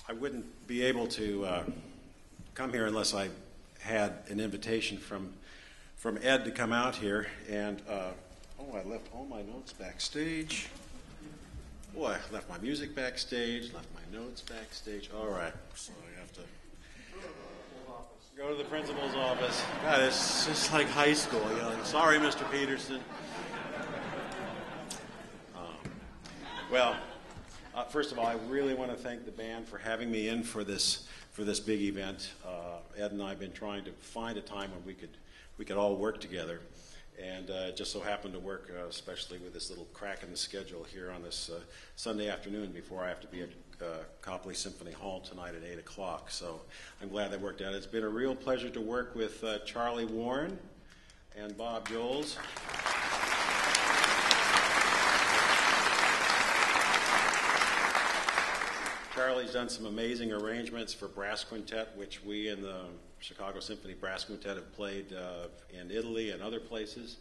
I wouldn't be able to come here unless I had an invitation from Ed to come out here. And I left all my notes backstage. Boy, I left my music backstage, left my notes backstage. All right, so I have to go to the principal's office. God, it's just like high school. You know, sorry, Mr. Peterson. First of all, I really want to thank the band for having me in for this big event. Ed and I have been trying to find a time when we could all work together, and it just so happened to work, especially with this little crack in the schedule here on this Sunday afternoon before I have to be at Copley Symphony Hall tonight at 8 o'clock. So I'm glad that worked out. It's been a real pleasure to work with Charlie Warren and Bob Joles. Charlie's done some amazing arrangements for brass quintet, which we in the Chicago Symphony Brass Quintet have played in Italy and other places.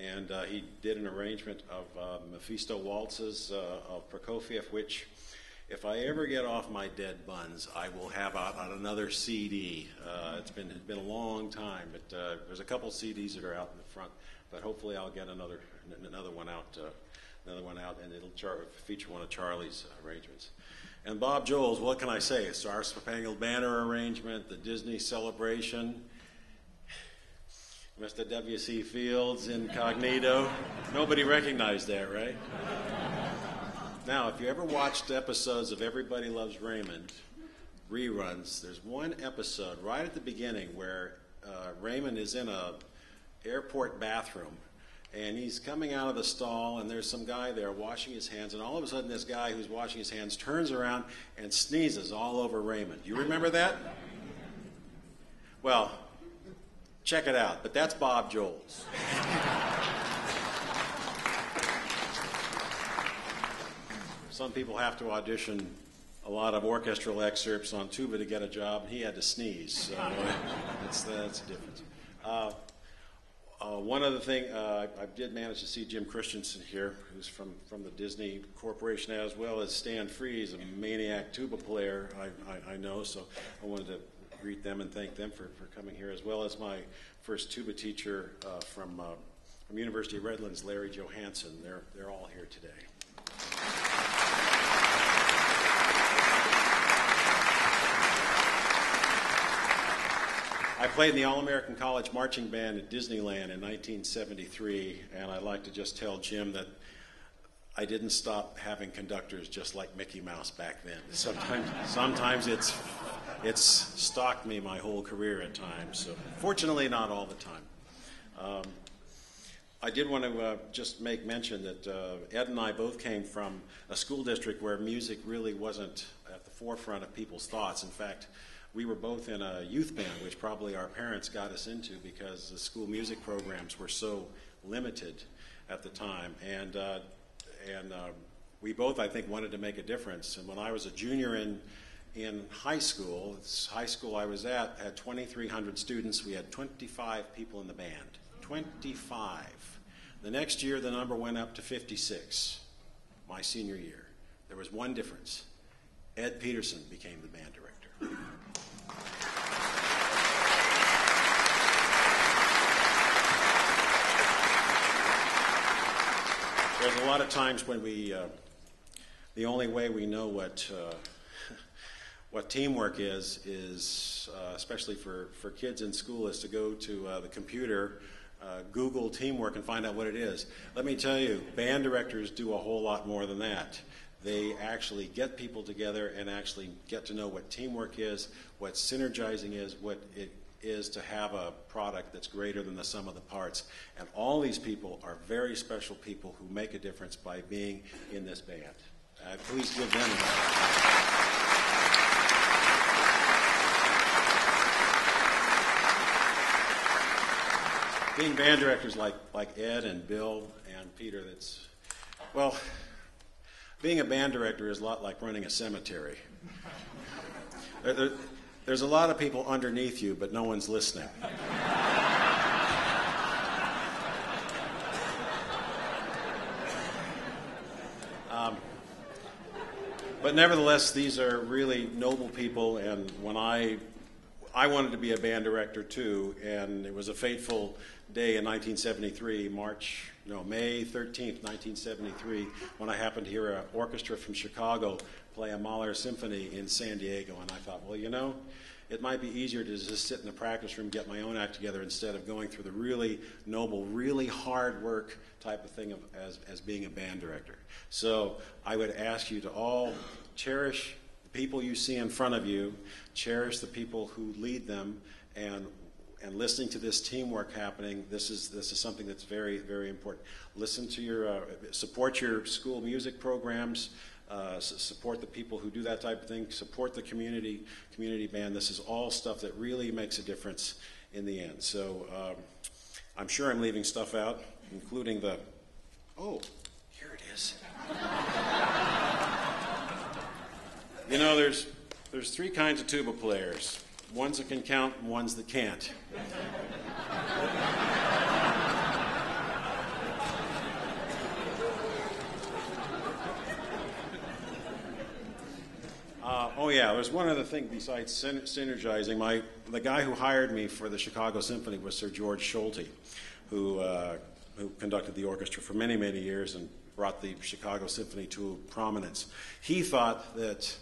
And he did an arrangement of Mephisto waltzes of Prokofiev, which, if I ever get off my dead buns, I will have out on another CD. It's been a long time, but there's a couple CDs that are out in the front. But hopefully, I'll get another one out, and it'll feature one of Charlie's arrangements. And Bob Joles, what can I say? Star Spangled Banner arrangement, the Disney Celebration, Mr. W.C. Fields, Incognito. Nobody recognized that, right? Now, if you ever watched episodes of Everybody Loves Raymond, reruns, there's one episode right at the beginning where Raymond is in a airport bathroom, and he's coming out of the stall, and there's some guy there washing his hands, and all of a sudden this guy who's washing his hands turns around and sneezes all over Raymond. You remember that? Well, check it out, but that's Bob Joles. Some people have to audition a lot of orchestral excerpts on tuba to get a job, and he had to sneeze, so that's the difference. One other thing, I did manage to see Jim Christensen here, who's from the Disney Corporation, as well as Stan Freeze, a maniac tuba player I know, so I wanted to greet them and thank them for coming here, as well as my first tuba teacher from University of Redlands, Larry Johansson. They're all here today. I played in the All-American College Marching Band at Disneyland in 1973, and I'd like to just tell Jim that I didn't stop having conductors just like Mickey Mouse back then. Sometimes it's stalked me my whole career at times, so fortunately not all the time. I did want to just make mention that Ed and I both came from a school district where music really wasn't at the forefront of people's thoughts. In fact, we were both in a youth band, which probably our parents got us into because the school music programs were so limited at the time. And we both, I think, wanted to make a difference. And when I was a junior in high school, this high school I was at had 2,300 students. We had 25 people in the band. 25. The next year, the number went up to 56, my senior year. There was one difference. Ed Peterson became the band director. There's a lot of times when the only way we know what teamwork is especially for kids in school, is to go to the computer, Google teamwork, and find out what it is. Let me tell you, band directors do a whole lot more than that. They actually get people together and actually get to know what teamwork is, what synergizing is, what it is to have a product that's greater than the sum of the parts. And all these people are very special people who make a difference by being in this band. Please give them a hand. Being band directors like Ed and Bill and Peter, being a band director is a lot like running a cemetery. There's a lot of people underneath you, but no one's listening. But nevertheless, these are really noble people, and when I wanted to be a band director too, and it was a fateful day in 1973, May 13th, 1973, when I happened to hear an orchestra from Chicago play a Mahler symphony in San Diego, and I thought, well, you know, it might be easier to just sit in the practice room, get my own act together, instead of going through the really noble, really hard work type of thing as being a band director. So I would ask you to all cherish the people you see in front of you, cherish the people who lead them, and listening to this teamwork happening, this is something that's very, very important. Listen to support your school music programs, support the people who do that type of thing, support the community band. This is all stuff that really makes a difference in the end. So I'm sure I'm leaving stuff out, including here it is. You know, there's three kinds of tuba players. Ones that can count and ones that can't. There's one other thing besides synergizing. The guy who hired me for the Chicago Symphony was Sir George Schulte, who conducted the orchestra for many, many years and brought the Chicago Symphony to prominence. He thought that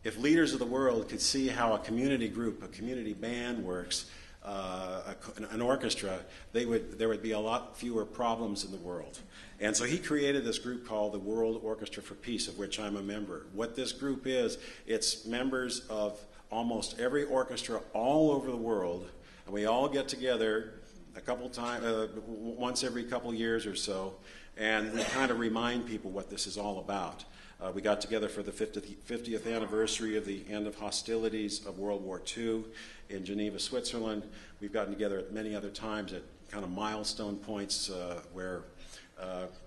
if leaders of the world could see how a community group, a community band works, an orchestra, there would be a lot fewer problems in the world. And so he created this group called the World Orchestra for Peace, of which I'm a member. What this group is, it's members of almost every orchestra all over the world, and we all get together once every couple years or so, and we kind of remind people what this is all about. We got together for the 50th anniversary of the end of hostilities of World War II in Geneva, Switzerland. We've gotten together at many other times at kind of milestone points where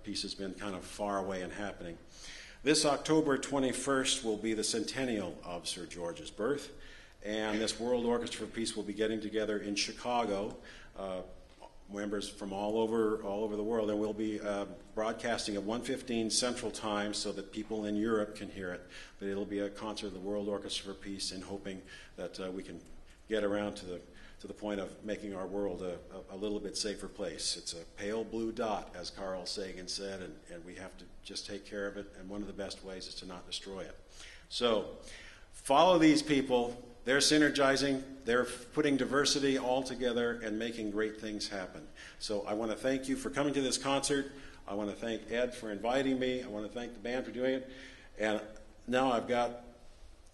peace has been kind of far away and happening. This October 21st will be the centennial of Sir George's birth, and this World Orchestra for Peace will be getting together in Chicago, members from all over the world, and we'll be broadcasting at 1:15 Central Time so that people in Europe can hear it. But it'll be a concert of the World Orchestra for Peace, and hoping that we can get around to the point of making our world a little bit safer place. It's a pale blue dot, as Carl Sagan said, and we have to just take care of it, and one of the best ways is to not destroy it. So follow these people. They're synergizing, they're putting diversity all together and making great things happen. So I want to thank you for coming to this concert. I want to thank Ed for inviting me. I want to thank the band for doing it. And now I've got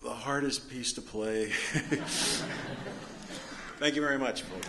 the hardest piece to play. Thank you very much, folks.